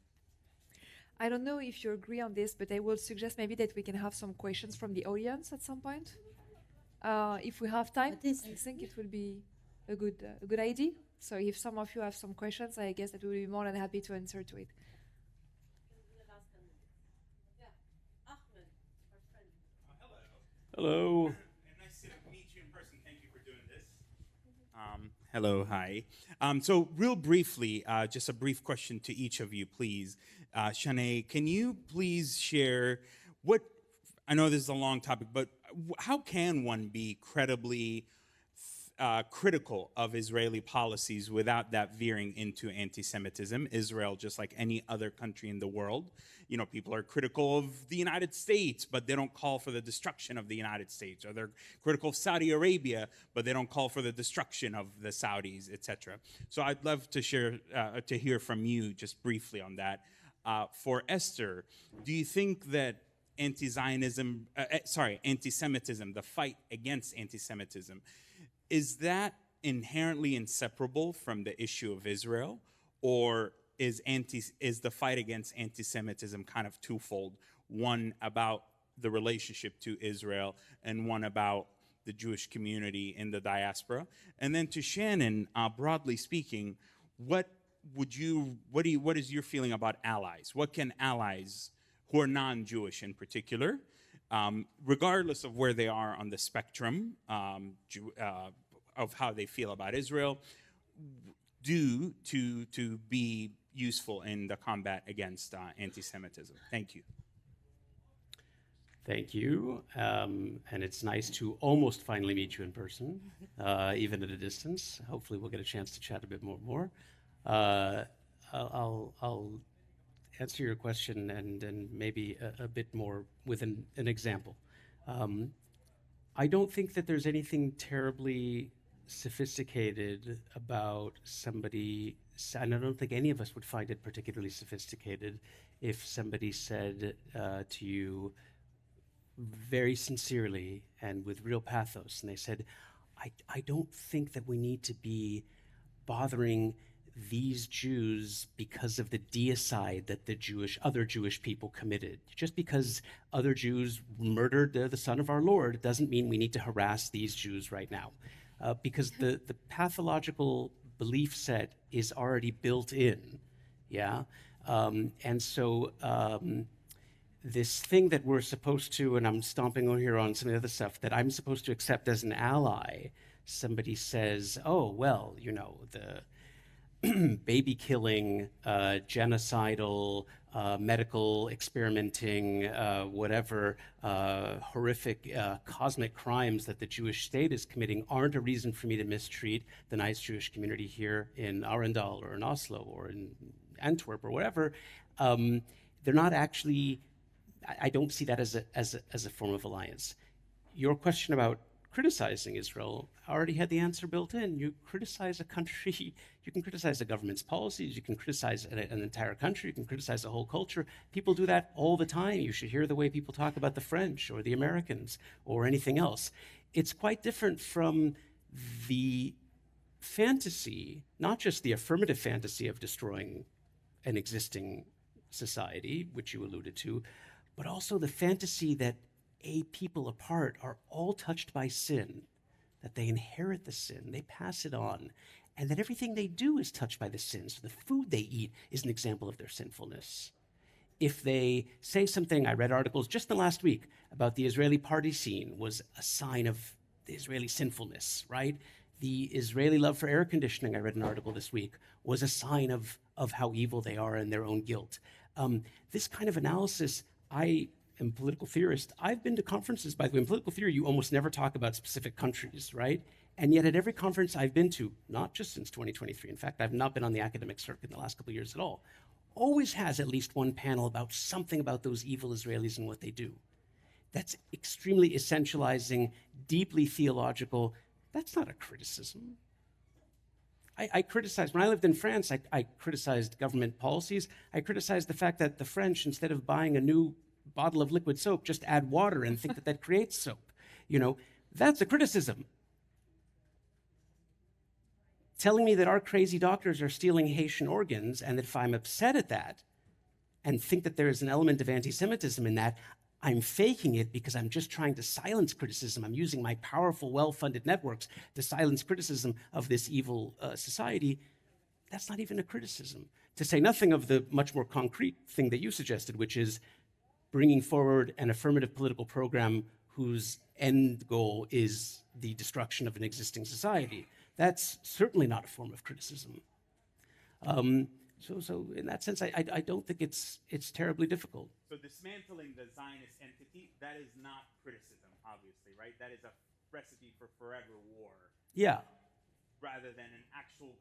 I don't know if you agree on this, but I will suggest maybe that we can have some questions from the audience at some point. If we have time, I think it will be a good idea. So if some of you have some questions, I guess that we will be more than happy to answer to it. Hello. And nice to meet you in person. Thank you for doing this. Hello, hi. So real briefly, just a brief question to each of you, please. Shanae, can you please share I know this is a long topic, but how can one be credibly critical of Israeli policies without that veering into anti-Semitism. Israel, just like any other country in the world, people are critical of the United States, but they don't call for the destruction of the United States. Or they're critical of Saudi Arabia, but they don't call for the destruction of the Saudis, etc. So I'd love to hear from you just briefly on that. For Esther, do you think that anti-Semitism, the fight against anti-Semitism, is that inherently inseparable from the issue of Israel, or is the fight against anti-Semitism kind of twofold? One about the relationship to Israel, and one about the Jewish community in the diaspora. And then to Shannon, broadly speaking, what is your feeling about allies? What can allies who are non-Jewish in particular, regardless of where they are on the spectrum of how they feel about Israel, do to be useful in the combat against anti-Semitism? Thank you. Thank you. And it's nice to almost finally meet you in person, even at a distance. Hopefully we'll get a chance to chat a bit more. I'll answer your question and maybe a bit more with an example. I don't think that there's anything terribly sophisticated about somebody, and I don't think any of us would find it particularly sophisticated if somebody said to you very sincerely and with real pathos, and they said, I don't think that we need to be bothering these Jews because of the deicide that the other Jewish people committed. Just because other Jews murdered the Son of our Lord doesn't mean we need to harass these Jews right now. Because the pathological belief set is already built in, yeah? And so this thing that we're supposed to, and I'm stomping on here on some of the other stuff, that I'm supposed to accept as an ally, somebody says, oh, well, the baby killing, genocidal, medical experimenting, whatever horrific cosmic crimes that the Jewish state is committing aren't a reason for me to mistreat the nice Jewish community here in Arendal or in Oslo or in Antwerp or whatever. They're not actually, I don't see that as a form of alliance. Your question about criticizing Israel already had the answer built in. You criticize a country, you can criticize the government's policies, you can criticize an entire country, you can criticize a whole culture. People do that all the time. You should hear the way people talk about the French or the Americans or anything else. It's quite different from the fantasy, not just the affirmative fantasy of destroying an existing society, which you alluded to, but also the fantasy that a people apart are all touched by sin, that they inherit the sin, they pass it on, and that everything they do is touched by the sin. So the food they eat is an example of their sinfulness. If they say something, I read articles just the last week about the Israeli party scene was a sign of the Israeli sinfulness, right? The Israeli love for air conditioning, I read an article this week, was a sign of how evil they are and their own guilt. This kind of analysis, I am a political theorist. I've been to conferences, by the way. In political theory, you almost never talk about specific countries, right? And yet at every conference I've been to, not just since 2023, in fact, I've not been on the academic circuit in the last couple of years at all, always has at least one panel about something about those evil Israelis and what they do. That's extremely essentializing, deeply theological. That's not a criticism. I criticized, when I lived in France, I criticized government policies. I criticized the fact that the French, instead of buying a new bottle of liquid soap, just add water and think that creates soap. That's a criticism. Telling me that our crazy doctors are stealing Haitian organs, and that if I'm upset at that and think that there is an element of anti-Semitism in that, I'm faking it because I'm just trying to silence criticism. I'm using my powerful, well-funded networks to silence criticism of this evil society. That's not even a criticism. To say nothing of the much more concrete thing that you suggested, which is bringing forward an affirmative political program whose end goal is the destruction of an existing society. That's certainly not a form of criticism. So in that sense, I don't think it's terribly difficult. So dismantling the Zionist entity, that is not criticism, obviously, right? That is a recipe for forever war Yeah. rather than an actual,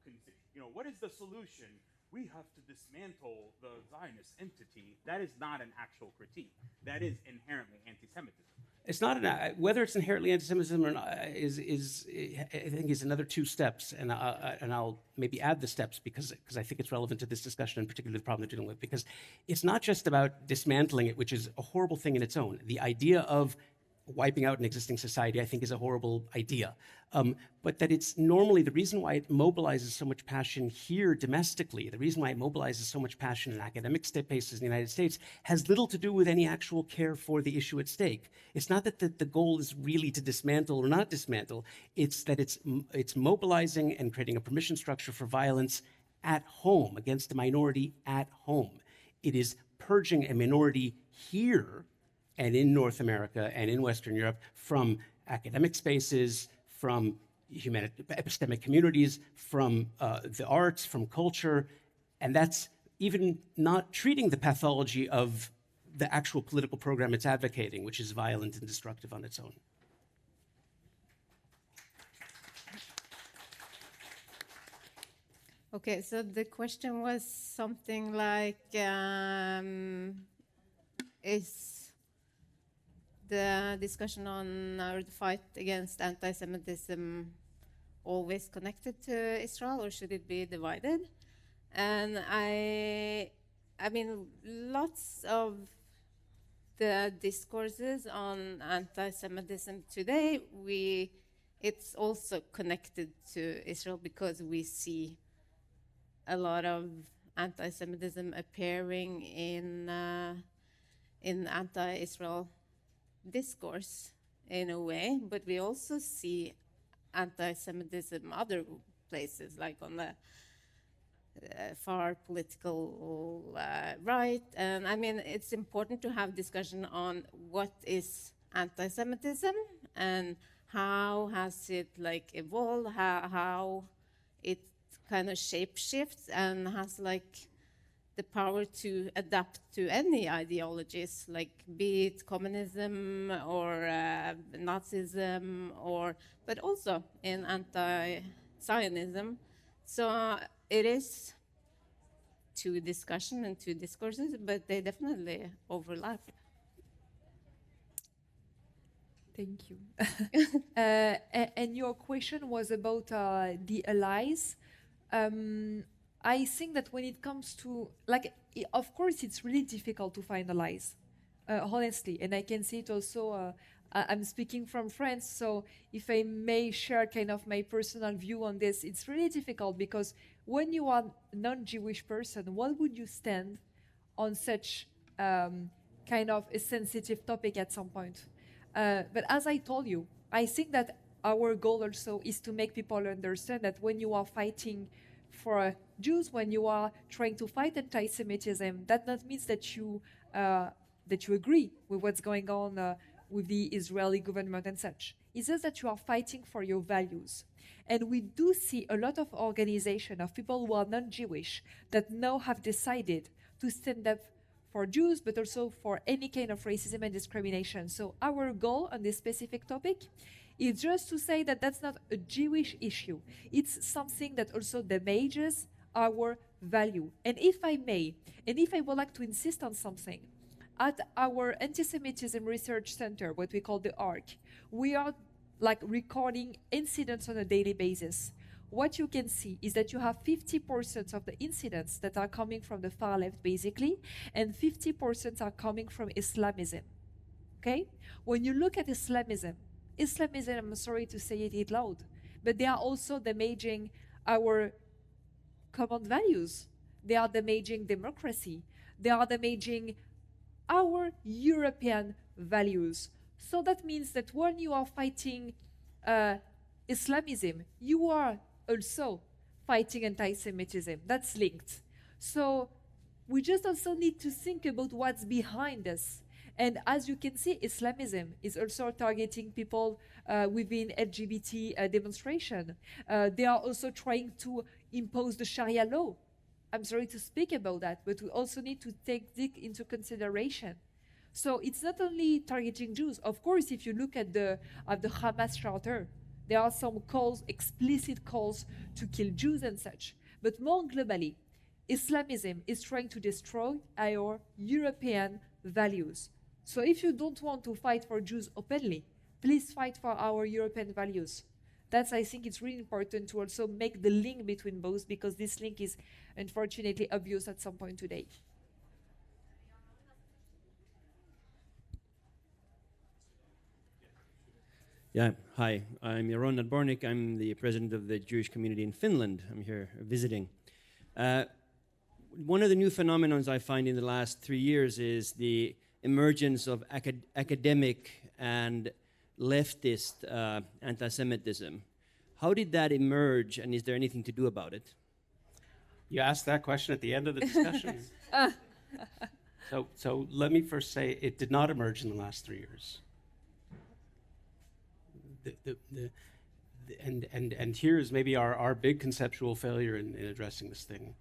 what is the solution? We have to dismantle the Zionist entity. That is not an actual critique. That is inherently anti-Semitism. It's not whether it's inherently anti-Semitism or not I think is another two steps, and I'll maybe add the steps because I think it's relevant to this discussion and particularly the problem they're dealing with. Because it's not just about dismantling it, which is a horrible thing in its own. The idea of wiping out an existing society, I think, is a horrible idea. But that it's normally the reason why it mobilizes so much passion here domestically, the reason why it mobilizes so much passion in academic spaces in the United States has little to do with any actual care for the issue at stake. It's not that the goal is really to dismantle or not dismantle. It's that it's mobilizing and creating a permission structure for violence at home against a minority at home. It is purging a minority here and in North America and in Western Europe from academic spaces, from epistemic communities, from the arts, from culture, and that's even not treating the pathology of the actual political program it's advocating, which is violent and destructive on its own. Okay, so the question was something like, is the discussion on or the fight against anti-Semitism always connected to Israel, or should it be divided? And I mean, lots of the discourses on anti-Semitism today, it's also connected to Israel because we see a lot of anti-Semitism appearing in anti-Israel discourse in a way, but we also see anti-Semitism other places, like on the far political right. And I mean, it's important to have discussion on what is anti-Semitism and how has it like evolved, how it kind of shape shifts and has like the power to adapt to any ideologies, like be it communism or Nazism, but also in anti-Zionism. So it is two discussion and two discourses, but they definitely overlap. Thank you. And your question was about the allies. I think that when it comes to, like, of course, it's really difficult to find allies, honestly. And I can see it also, I'm speaking from France, so if I may share kind of my personal view on this, it's really difficult because when you are a non-Jewish person, what would you stand on such kind of a sensitive topic at some point? But as I told you, I think that our goal also is to make people understand that when you are fighting for Jews, when you are trying to fight anti-Semitism, that not means that you agree with what's going on with the Israeli government and such. It's just that you are fighting for your values. And we do see a lot of organization of people who are non-Jewish that now have decided to stand up for Jews, but also for any kind of racism and discrimination. So our goal on this specific topic is just to say that that's not a Jewish issue. It's something that also damages our value. And if I may, and if I would like to insist on something, at our Antisemitism Research Center, what we call the ARC, we are like recording incidents on a daily basis. What you can see is that you have 50% of the incidents that are coming from the far left, basically, and 50% are coming from Islamism. Okay? When you look at Islamism, I'm sorry to say it loud, but they are also damaging our common values. They are damaging democracy. They are damaging our European values. So that means that when you are fighting Islamism, you are also fighting anti-Semitism. That's linked. So we just also need to think about what's behind us. And as you can see, Islamism is also targeting people within LGBT demonstration. They are also trying to impose the Sharia law. I'm sorry to speak about that, but we also need to take this into consideration. So it's not only targeting Jews. Of course, if you look at the Hamas charter, There are some calls, explicit calls to kill Jews and such. But more globally, Islamism is trying to destroy our European values. So if you don't want to fight for Jews openly, please fight for our European values. That's, I think it's really important to also make the link between both, because this link is unfortunately obvious at some point today. Yeah, hi, I'm Yaron Nadbornik. I'm the president of the Jewish community in Finland. I'm here visiting. One of the new phenomenons I find in the last 3 years is the emergence of academic and leftist anti-Semitism. How did that emerge, and is there anything to do about it? You asked that question at the end of the discussion. So let me first say it did not emerge in the last 3 years. And here's maybe our big conceptual failure in addressing this thing.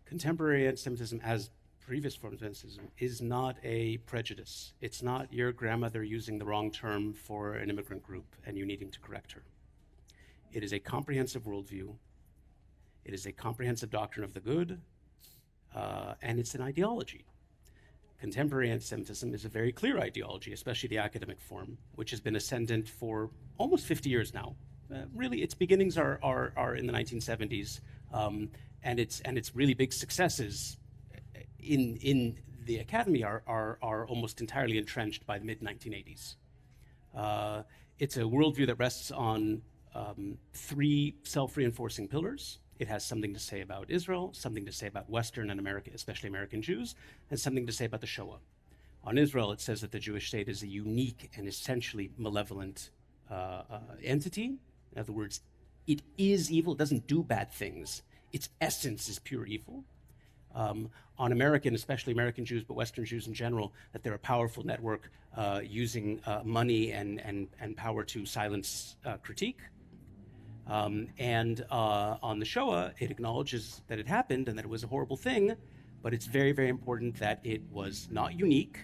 Contemporary anti-Semitism, as previous forms of anti-Semitism, is not a prejudice. It's not your grandmother using the wrong term for an immigrant group and you needing to correct her. It is a comprehensive worldview. It is a comprehensive doctrine of the good, and it's an ideology. Contemporary anti-Semitism is a very clear ideology, especially the academic form, which has been ascendant for almost 50 years now. Really, its beginnings are in the 1970s, and its really big successes in the academy are almost entirely entrenched by the mid-1980s. It's a worldview that rests on 3 self-reinforcing pillars. It has something to say about Israel, something to say about Western and American, especially American Jews, and something to say about the Shoah. On Israel, it says that the Jewish state is a unique and essentially malevolent entity. In other words, it is evil. It doesn't do bad things. Its essence is pure evil. On American, especially American Jews, but Western Jews in general, that they're a powerful network using money and power to silence critique. And on the Shoah, it acknowledges that it happened and that it was a horrible thing, but it's very, very important that it was not unique,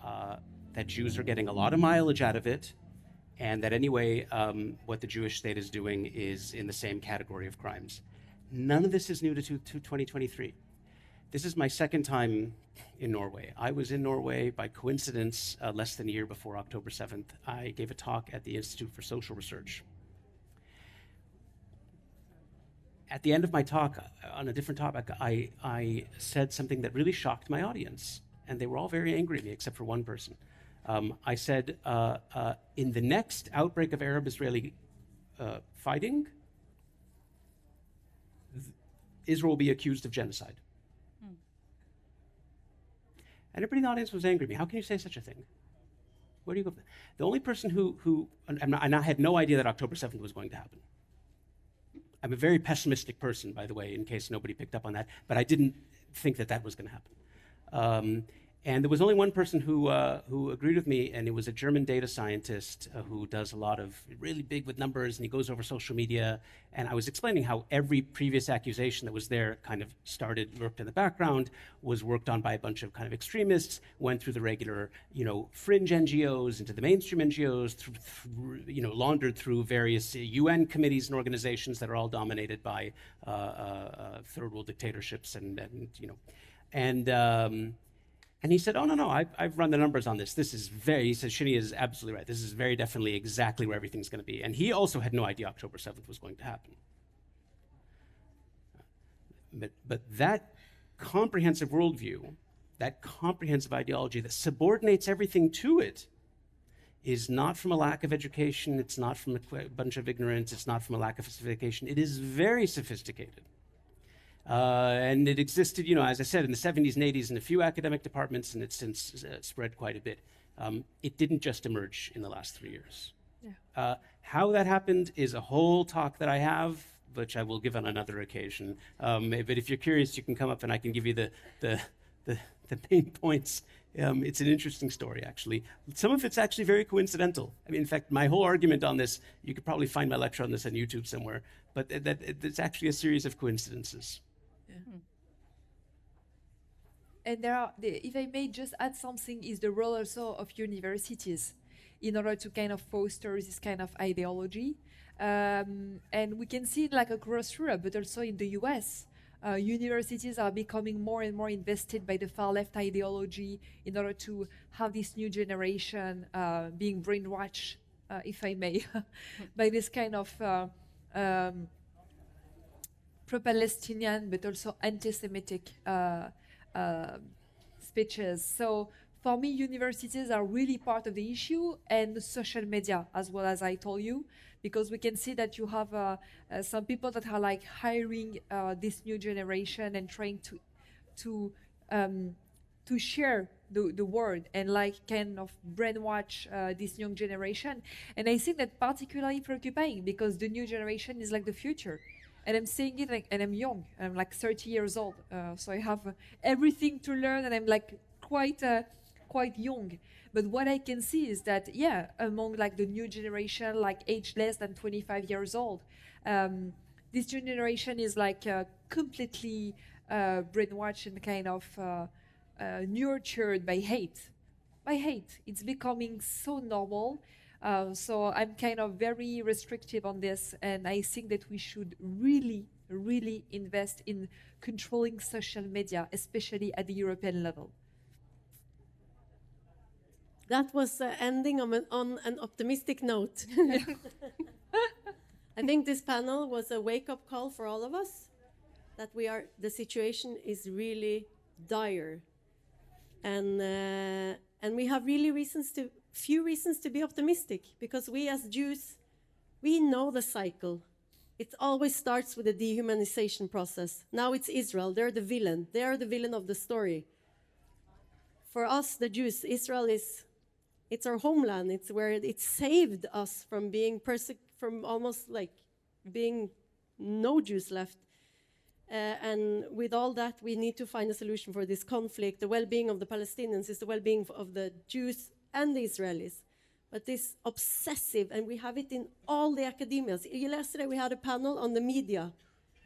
that Jews are getting a lot of mileage out of it, and that anyway, what the Jewish state is doing is in the same category of crimes. None of this is new to 2023. This is my second time in Norway. I was in Norway by coincidence less than a year before October 7th. I gave a talk at the Institute for Social Research. At the end of my talk, on a different topic, I said something that really shocked my audience, and they were all very angry at me, except for one person. I said, in the next outbreak of Arab-Israeli fighting, Israel will be accused of genocide. And everybody in the audience was angry at me. How can you say such a thing? Where do you go? The only person and I had no idea that October 7th was going to happen. I'm a very pessimistic person, by the way, in case nobody picked up on that, but I didn't think that that was going to happen. And there was only one person who agreed with me, and it was a German data scientist who does a lot of really big with numbers, and he goes over social media. And I was explaining how every previous accusation that was there kind of worked in the background, was worked on by a bunch of kind of extremists, went through the regular, fringe NGOs into the mainstream NGOs, laundered through various UN committees and organizations that are all dominated by third world dictatorships And he said, oh, no, I've run the numbers on this. He said, Shini is absolutely right. This is very definitely exactly where everything's going to be. And he also had no idea October 7th was going to happen. But that comprehensive worldview, that comprehensive ideology that subordinates everything to it, is not from a lack of education. It's not from a bunch of ignorance. It's not from a lack of sophistication. It is very sophisticated. And it existed, as I said, in the 70s and 80s in a few academic departments, and it's since spread quite a bit. It didn't just emerge in the last 3 years. Yeah. How that happened is a whole talk that I have, which I will give on another occasion. But if you're curious, you can come up and I can give you the main points. It's an interesting story, actually. Some of it's actually very coincidental. I mean, in fact, my whole argument on this, you could probably find my lecture on this on YouTube somewhere, but it's actually a series of coincidences. Yeah. And if I may just add something, is the role also of universities. in order to kind of foster this kind of ideology. And we can see it like across Europe, but also in the US. Universities are becoming more and more invested by the far left ideology in order to have this new generation being brainwashed, if I may, by this kind of pro-Palestinian but also anti-Semitic speeches. So for me, universities are really part of the issue, and social media as well, as I told you, because we can see that you have some people that are like hiring this new generation and trying to share the word and like kind of brainwash this young generation. And I think that particularly preoccupying because the new generation is like the future. And I'm saying it like, and I'm young. I'm like 30 years old, so I have everything to learn, and I'm like quite young. But what I can see is that, yeah, among like the new generation, like age less than 25 years old, this generation is like completely brainwashed and kind of nurtured by hate. By hate. It's becoming so normal. So I'm kind of very restrictive on this, and I think that we should really, really invest in controlling social media, especially at the European level. That was ending on an optimistic note. I think this panel was a wake-up call for all of us, that the situation is really dire. And we have really few reasons to be optimistic, because we as Jews, we know the cycle. It always starts with the dehumanization process. Now it's Israel, they're the villain. They are the villain of the story. For us, the Jews, Israel it's our homeland. It's where it saved us from being from almost like being no Jews left. And with all that, we need to find a solution for this conflict. The well-being of the Palestinians is the well-being of the Jews and the Israelis. But this obsessive, and we have it in all the academias. Yesterday we had a panel on the media,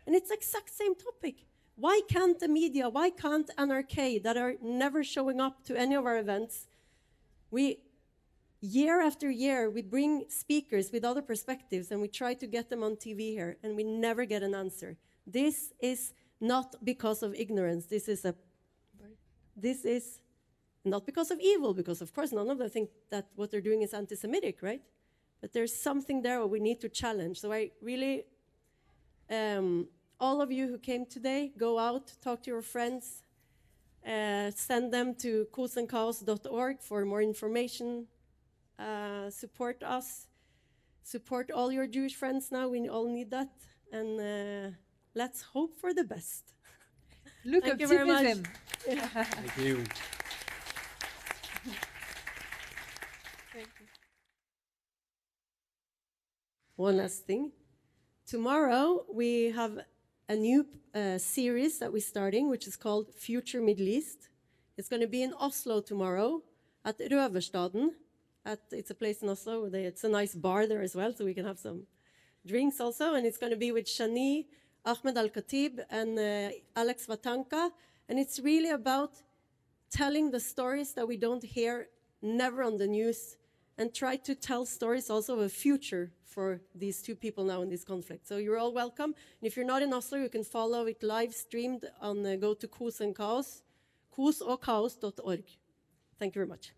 and it's the exact same topic. Why can't the media, why can't NRK, that are never showing up to any of our events, year after year, we bring speakers with other perspectives, and we try to get them on TV here, and we never get an answer. This is not because of ignorance. This is not because of evil, because of course none of them think that what they're doing is anti-Semitic, right? But there's something there we need to challenge. So I really, all of you who came today, go out, talk to your friends, send them to kosenchaos.org for more information. Support us, support all your Jewish friends now. We all need that, and let's hope for the best. Look, Thank you very much. Thank you. One last thing. Tomorrow we have a new series that we're starting, which is called Future Middle East. It's going to be in Oslo tomorrow at Røverstaden. It's a place in Oslo. It's a nice bar there as well, so we can have some drinks also. And it's going to be with Shani, Ahmed Al-Khatib, and Alex Vatanka. And it's really about telling the stories that we don't hear, never on the news, and try to tell stories also of a future for these two people now in this conflict. So you're all welcome. And if you're not in Oslo, you can follow it live streamed on go to Kos and Chaos, kosochaos.org. Thank you very much.